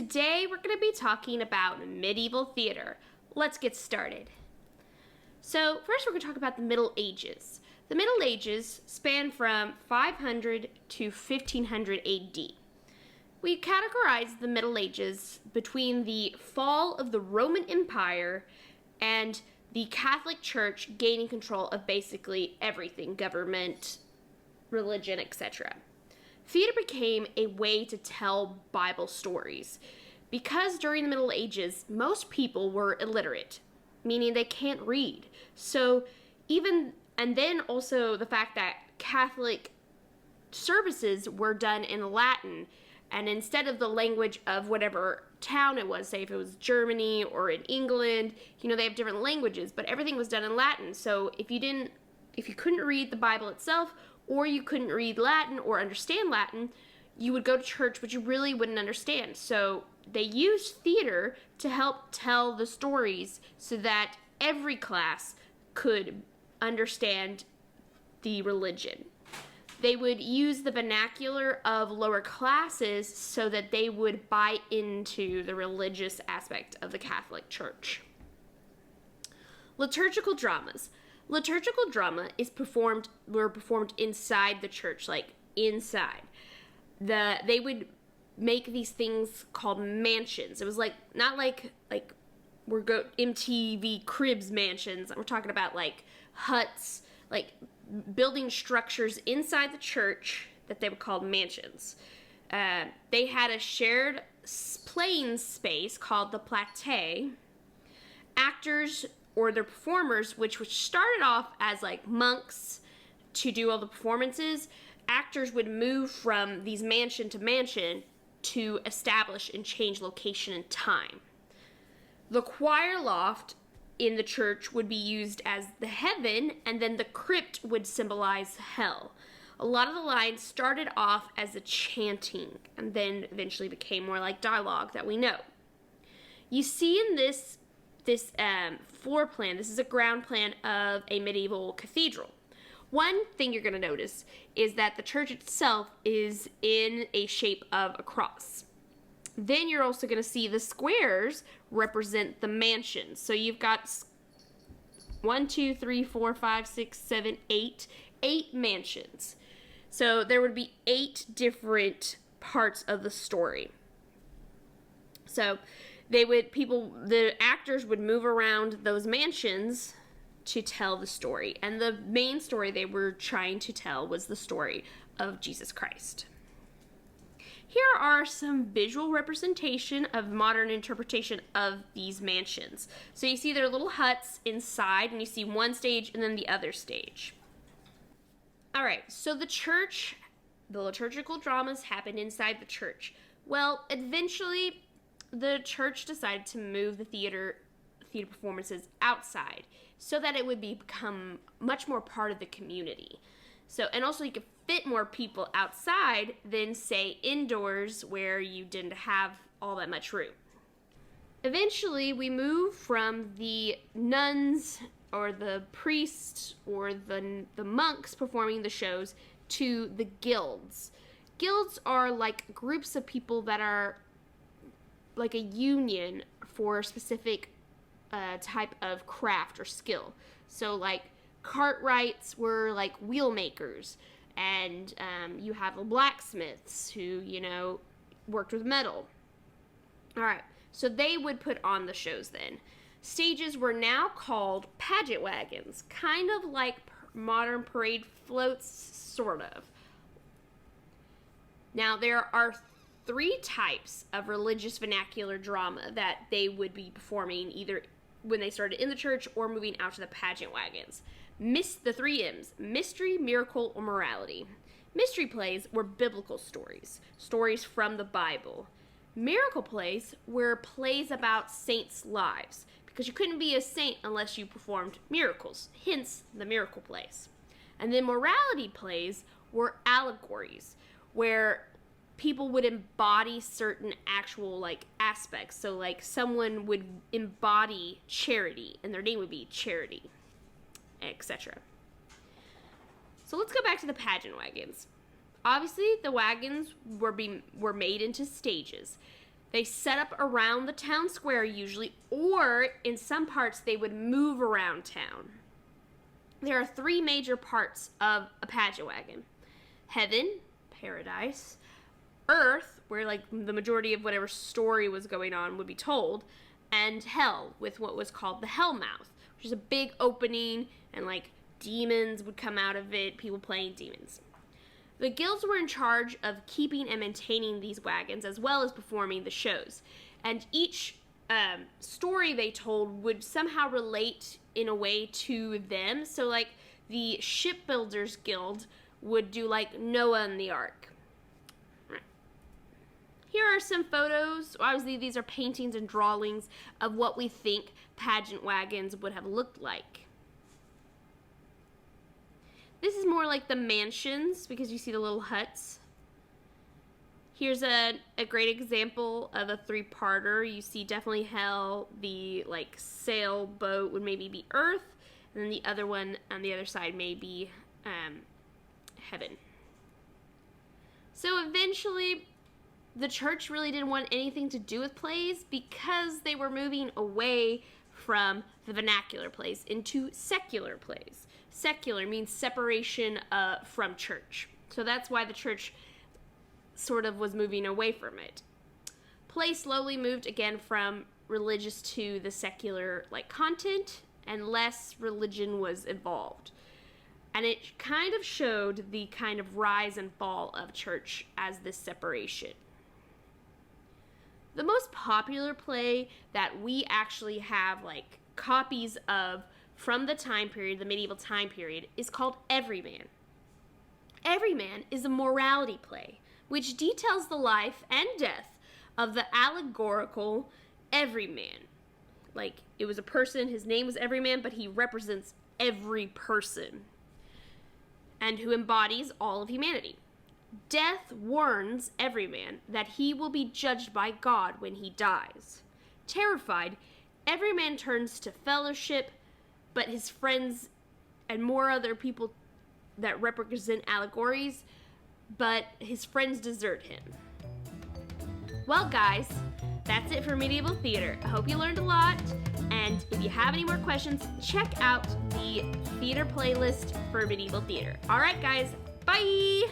Today we're going to be talking about medieval theater. Let's get started. So first we're going to talk about the Middle Ages. The Middle Ages span from 500 to 1500 AD. We categorize the Middle Ages between the fall of the Roman Empire and the Catholic Church gaining control of basically everything, government, religion, etc. Theater became a way to tell Bible stories because during the Middle Ages, most people were illiterate, meaning they can't read. And then also the fact that Catholic services were done in Latin, and instead of the language of whatever town it was, say if it was Germany or in England, they have different languages, but everything was done in Latin. So if you couldn't read the Bible itself, or you couldn't read Latin or understand Latin, you would go to church, but you really wouldn't understand. So they used theater to help tell the stories so that every class could understand the religion. They would use the vernacular of lower classes so that they would buy into the religious aspect of the Catholic Church. Liturgical dramas. Liturgical drama were performed inside the church, like inside. They would make these things called mansions. It was not like we're MTV Cribs mansions. We're talking about like huts, like building structures inside the church that they were called mansions. They had a shared playing space called the plateau. Actors or their performers, which started off as like monks to do all the performances, actors would move from these mansion to mansion to establish and change location and time. The choir loft in the church would be used as the heaven, and then the crypt would symbolize hell. A lot of the lines started off as a chanting and then eventually became more like dialogue that we know. You see in this floor plan, this is a ground plan of a medieval cathedral. One thing you're going to notice is that the church itself is in a shape of a cross. Then you're also going to see the squares represent the mansions. So you've got 1, 2, 3, 4, 5, 6, 7, 8 mansions. So there would be 8 different parts of the story. So the actors would move around those mansions to tell the story. And the main story they were trying to tell was the story of Jesus Christ. Here are some visual representation of modern interpretation of these mansions. So you see their little huts inside, and you see one stage and then the other stage. All right, so the liturgical dramas happened inside the church. Well, eventually the church decided to move the theater performances outside so that it would become much more part of the community. So, and also you could fit more people outside than, say, indoors where you didn't have all that much room. Eventually, we moved from the nuns or the priests or the monks performing the shows to the guilds. Guilds are like groups of people that are like a union for a specific type of craft or skill. So like cartwrights were like wheel makers, and you have the blacksmiths who worked with metal. All right, so they would put on the shows then. Stages were now called pageant wagons, kind of like modern parade floats, sort of. Now there are 3 types of religious vernacular drama that they would be performing either when they started in the church or moving out to the pageant wagons. The 3 M's: mystery, miracle, or morality. Mystery plays were biblical stories from the Bible. Miracle plays were plays about saints' lives, because you couldn't be a saint unless you performed miracles, hence the miracle plays. And then morality plays were allegories, where people would embody certain actual aspects. So someone would embody charity and their name would be Charity, etc. So let's go back to the pageant wagons. Obviously the wagons were made into stages. They set up around the town square usually, or in some parts they would move around town. There are 3 major parts of a pageant wagon. Heaven, paradise, earth, where like the majority of whatever story was going on would be told, and hell, with what was called the hell mouth, which is a big opening, and like demons would come out of it, people playing demons. The guilds were in charge of keeping and maintaining these wagons as well as performing the shows. And each story they told would somehow relate in a way to them. So like the shipbuilders guild would do like Noah and the Ark. Here are some photos. Obviously these are paintings and drawings of what we think pageant wagons would have looked like. This is more like the mansions because you see the little huts. Here's a great example of a 3-parter. You see definitely hell, the like sailboat would maybe be earth, and then the other one on the other side may be heaven. So eventually the church really didn't want anything to do with plays because they were moving away from the vernacular plays into secular plays. Secular means separation from church. So that's why the church sort of was moving away from it. Play slowly moved again from religious to the secular like content, and less religion was involved. And it kind of showed the kind of rise and fall of church as this separation. The most popular play that we actually have like copies of from the time period, the medieval time period, is called Everyman. Everyman is a morality play, which details the life and death of the allegorical everyman. Like, it was a person, his name was Everyman, but he represents every person, and who embodies all of humanity. Death warns Everyman that he will be judged by God when he dies. Terrified, Everyman turns to fellowship, but his friends and more other people that represent allegories, but his friends desert him. Well, guys, that's it for medieval theater. I hope you learned a lot, and if you have any more questions, check out the theater playlist for medieval theater. All right, guys, bye!